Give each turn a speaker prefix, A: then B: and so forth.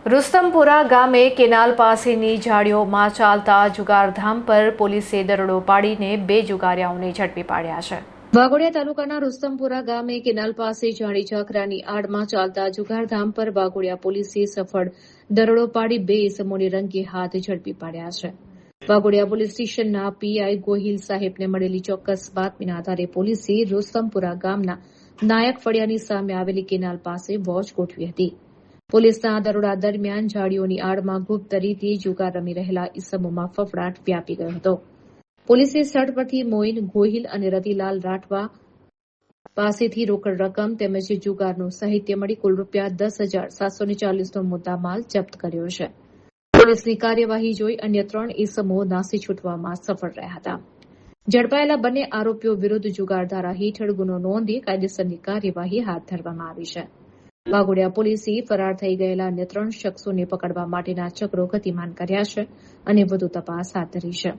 A: રુસ્તમપુરા ગામે કેનાલ પાસેની ઝાડીઓમાં ચાલતા જુગારધામ પર પોલીસે દરોડો પાડીને 2 જુગારીયાઓને ઝડપી પાડ્યા છે। વાઘોડિયા તાલુકાના રુસ્તમપુરા ગામે કેનાલ પાસે ઝાડી ઝાખરાની આડમાં ચાલતા જુગારધામ પર વાઘોડિયા પોલીસે સફળ દરોડો પાડી 2 ઇસમોને રંગે હાથ ઝડપી પાડ્યા છે। વાઘોડિયા પોલીસ સ્ટેશનના પીઆઈ ગોહિલ સાહેબને મળેલી ચોક્કસ બાતમીના આધારે પોલીસે રુસ્તમપુરા ગામના નાયક ફળિયાની સામે આવેલી કેનાલ પાસે વોચ ગોઠવી હતી। પોલીસના દરોડા દરમિયાન ઝાડીઓની આડમાં ગુપ્ત રીતે જુગાર રમી રહેલા ઇસમોમાં ફફડાટ વ્યાપી ગયો હતો। પોલીસે સ્થળ પરથી મોઇન ગોહિલ અને રતિલાલ રાઠવા પાસેથી રોકડ રકમ તેમજ જુગારનું સાહિત્ય મળી કુલ ₹10,740નો મુદ્દામાલ જપ્ત કર્યો છે। પોલીસની કાર્યવાહી જોઈ અન્ય 3 ઇસમો નાસી છૂટવામાં સફળ રહ્યા હતા। ઝડપાયેલા બંને આરોપીઓ વિરુદ્ધ જુગાર ધારા હેઠળ ગુનો નોંધી કાયદેસરની કાર્યવાહી હાથ ધરવામાં આવી છે। વાઘોડિયા પોલીસે ફરાર થઈ ગયેલા અન્ય 3 શખ્સોને પકડવા માટેના ચક્રો ગતિમાન કર્યા છે અને વધુ તપાસ હાથ ધરી છે।